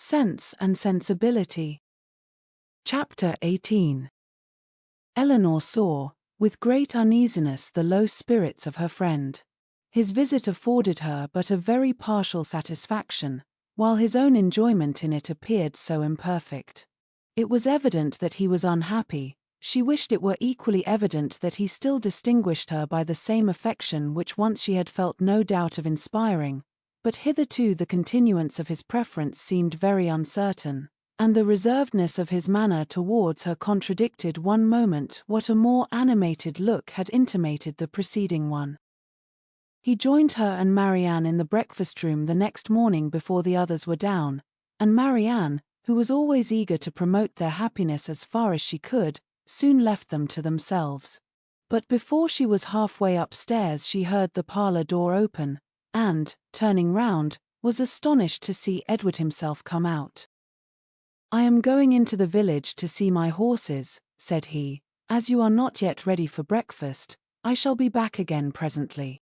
Sense and Sensibility. Chapter 18. Eleanor saw, with great uneasiness, the low spirits of her friend. His visit afforded her but a very partial satisfaction, while his own enjoyment in it appeared so imperfect. It was evident that he was unhappy. She wished it were equally evident that he still distinguished her by the same affection which once she had felt no doubt of inspiring, but hitherto the continuance of his preference seemed very uncertain, and the reservedness of his manner towards her contradicted one moment what a more animated look had intimated the preceding one. He joined her and Marianne in the breakfast-room the next morning before the others were down, and Marianne, who was always eager to promote their happiness as far as she could, soon left them to themselves. But before she was halfway upstairs she heard the parlour door open, and, turning round, was astonished to see Edward himself come out. "I am going into the village to see my horses," said he. "As you are not yet ready for breakfast, I shall be back again presently."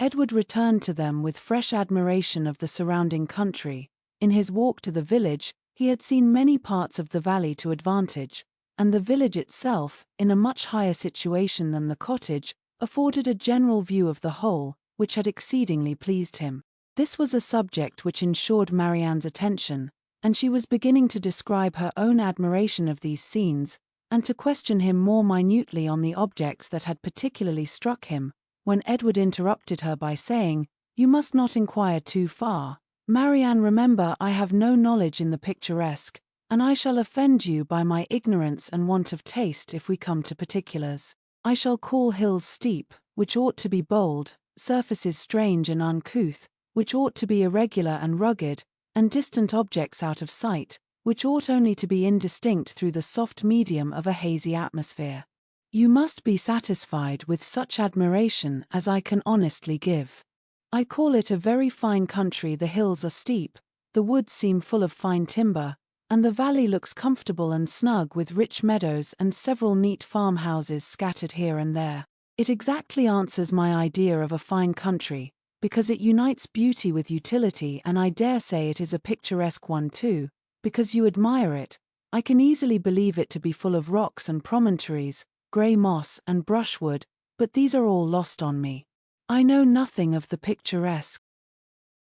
Edward returned to them with fresh admiration of the surrounding country. In his walk to the village, he had seen many parts of the valley to advantage, and the village itself, in a much higher situation than the cottage, afforded a general view of the whole, which had exceedingly pleased him. This was a subject which ensured Marianne's attention, and she was beginning to describe her own admiration of these scenes, and to question him more minutely on the objects that had particularly struck him, when Edward interrupted her by saying, "You must not inquire too far, Marianne. Remember, I have no knowledge in the picturesque, and I shall offend you by my ignorance and want of taste if we come to particulars. I shall call hills steep, which ought to be bold, surfaces strange and uncouth, which ought to be irregular and rugged, and distant objects out of sight, which ought only to be indistinct through the soft medium of a hazy atmosphere. You must be satisfied with such admiration as I can honestly give. I call it a very fine country. The hills are steep, the woods seem full of fine timber, and the valley looks comfortable and snug with rich meadows and several neat farmhouses scattered here and there. It exactly answers my idea of a fine country, because it unites beauty with utility, and I dare say it is a picturesque one too, because you admire it. I can easily believe it to be full of rocks and promontories, grey moss and brushwood, but these are all lost on me. I know nothing of the picturesque."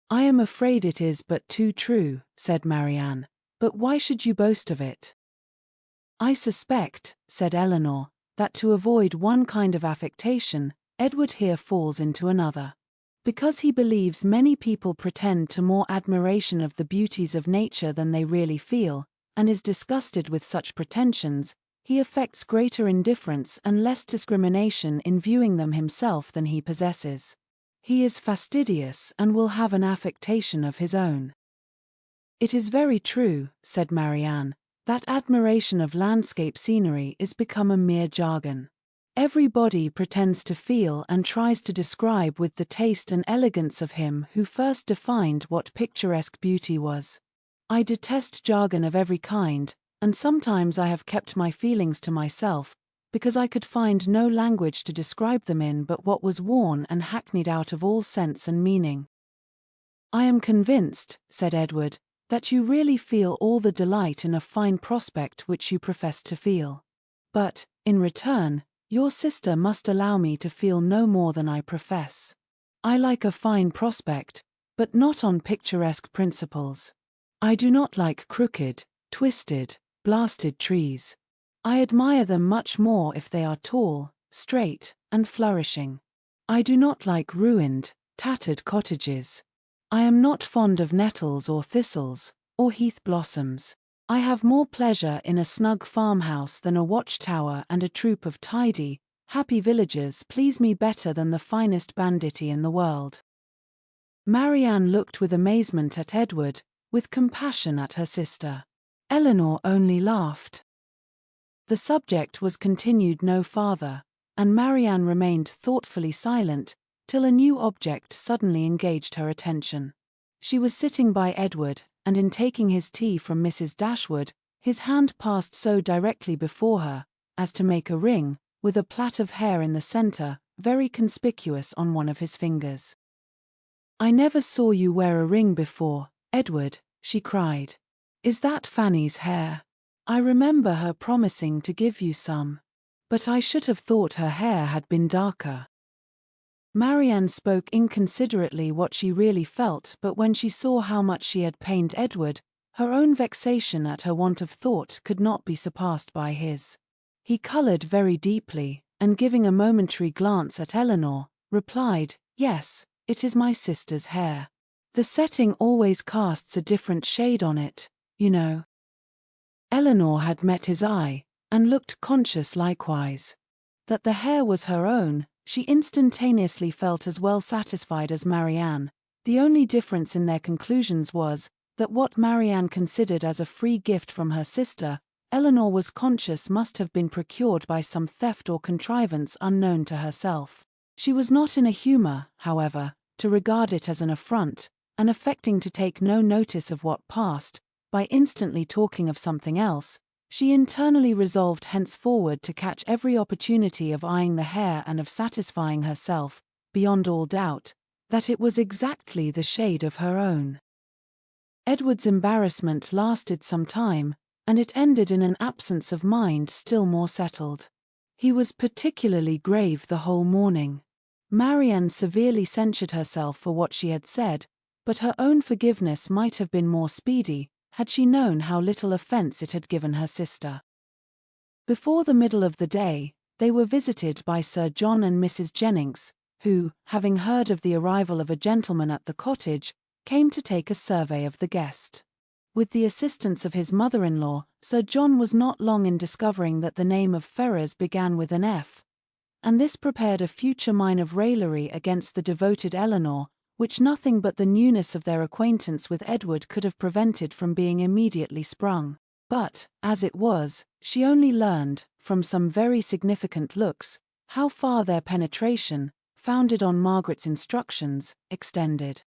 "I am afraid it is but too true," said Marianne, "but why should you boast of it?" "I suspect," said Eleanor, "that to avoid one kind of affectation, Edward here falls into another. Because he believes many people pretend to more admiration of the beauties of nature than they really feel, and is disgusted with such pretensions, he affects greater indifference and less discrimination in viewing them himself than he possesses. He is fastidious and will have an affectation of his own." "It is very true," said Marianne, "that admiration of landscape scenery is become a mere jargon. Everybody pretends to feel and tries to describe with the taste and elegance of him who first defined what picturesque beauty was. I detest jargon of every kind, and sometimes I have kept my feelings to myself, because I could find no language to describe them in but what was worn and hackneyed out of all sense and meaning." "I am convinced," said Edward, "that you really feel all the delight in a fine prospect which you profess to feel. But, in return, your sister must allow me to feel no more than I profess. I like a fine prospect, but not on picturesque principles. I do not like crooked, twisted, blasted trees. I admire them much more if they are tall, straight, and flourishing. I do not like ruined, tattered cottages. I am not fond of nettles or thistles, or heath blossoms. I have more pleasure in a snug farmhouse than a watchtower, and a troop of tidy, happy villagers please me better than the finest banditti in the world." Marianne looked with amazement at Edward, with compassion at her sister. Eleanor only laughed. The subject was continued no farther, and Marianne remained thoughtfully silent, till a new object suddenly engaged her attention. She was sitting by Edward, and in taking his tea from Mrs. Dashwood, his hand passed so directly before her, as to make a ring, with a plait of hair in the centre, very conspicuous on one of his fingers. "I never saw you wear a ring before, Edward," she cried. "Is that Fanny's hair? I remember her promising to give you some. But I should have thought her hair had been darker." Marianne spoke inconsiderately what she really felt, but when she saw how much she had pained Edward, her own vexation at her want of thought could not be surpassed by his. He coloured very deeply, and giving a momentary glance at Eleanor, replied, "Yes, it is my sister's hair. The setting always casts a different shade on it, you know." Eleanor had met his eye, and looked conscious likewise. That the hair was her own, she instantaneously felt as well satisfied as Marianne. The only difference in their conclusions was, that what Marianne considered as a free gift from her sister, Eleanor was conscious must have been procured by some theft or contrivance unknown to herself. She was not in a humour, however, to regard it as an affront, and affecting to take no notice of what passed, by instantly talking of something else, she internally resolved henceforward to catch every opportunity of eyeing the hair and of satisfying herself, beyond all doubt, that it was exactly the shade of her own. Edward's embarrassment lasted some time, and it ended in an absence of mind still more settled. He was particularly grave the whole morning. Marianne severely censured herself for what she had said, but her own forgiveness might have been more speedy, had she known how little offence it had given her sister. Before the middle of the day, they were visited by Sir John and Mrs. Jennings, who, having heard of the arrival of a gentleman at the cottage, came to take a survey of the guest. With the assistance of his mother-in-law, Sir John was not long in discovering that the name of Ferrers began with an F, and this prepared a future mine of raillery against the devoted Eleanor, which nothing but the newness of their acquaintance with Edward could have prevented from being immediately sprung. But, as it was, she only learned, from some very significant looks, how far their penetration, founded on Margaret's instructions, extended.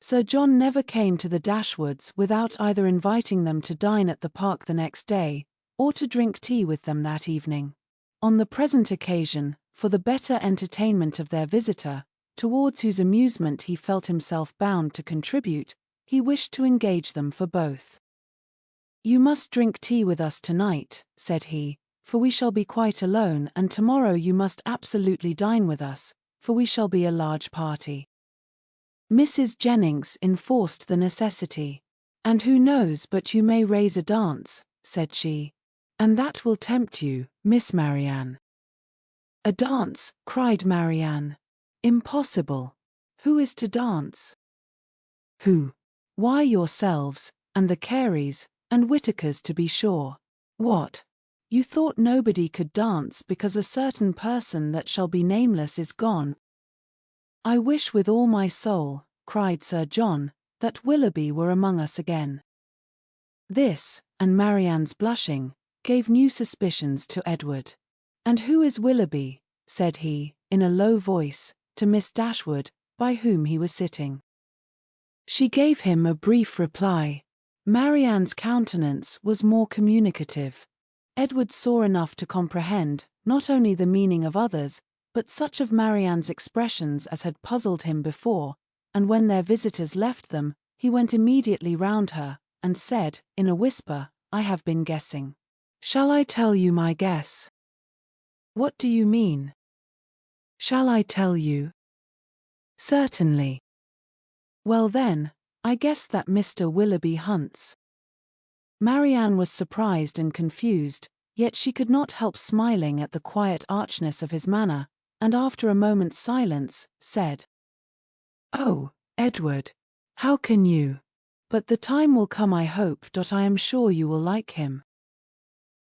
Sir John never came to the Dashwoods without either inviting them to dine at the park the next day, or to drink tea with them that evening. On the present occasion, for the better entertainment of their visitor, towards whose amusement he felt himself bound to contribute, he wished to engage them for both. "You must drink tea with us tonight," said he, "for we shall be quite alone, and tomorrow you must absolutely dine with us, for we shall be a large party." Mrs. Jennings enforced the necessity. "And who knows but you may raise a dance," said she. "And that will tempt you, Miss Marianne." "A dance," cried Marianne. "Impossible. Who is to dance?" "Who? Why, yourselves, and the Careys, and Whitakers to be sure. What? You thought nobody could dance because a certain person that shall be nameless is gone?" "I wish with all my soul," cried Sir John, "that Willoughby were among us again." This, and Marianne's blushing, gave new suspicions to Edward. "And who is Willoughby?" said he, in a low voice, to Miss Dashwood, by whom he was sitting. She gave him a brief reply. Marianne's countenance was more communicative. Edward saw enough to comprehend, not only the meaning of others, but such of Marianne's expressions as had puzzled him before, and when their visitors left them, he went immediately round her, and said, in a whisper, "I have been guessing. Shall I tell you my guess?" "What do you mean?" "Shall I tell you?" "Certainly." "Well then, I guess that Mr. Willoughby hunts." Marianne was surprised and confused, yet she could not help smiling at the quiet archness of his manner, and after a moment's silence, said, "Oh, Edward, how can you? But the time will come, I hope. I am sure you will like him."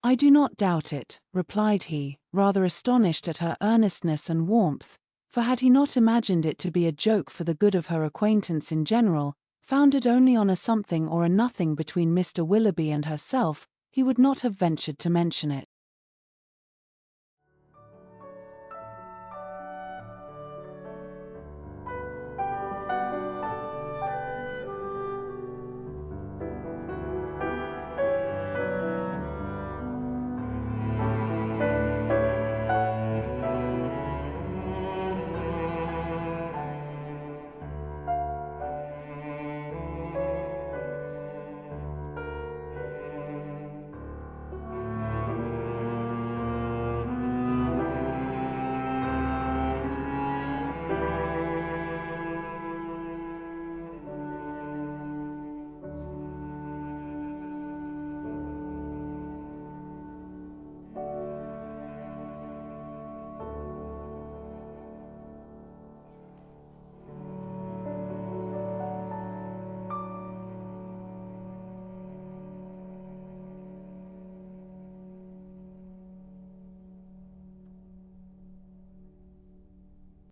"I do not doubt it," replied he, rather astonished at her earnestness and warmth, for had he not imagined it to be a joke for the good of her acquaintance in general, founded only on a something or a nothing between Mr. Willoughby and herself, he would not have ventured to mention it.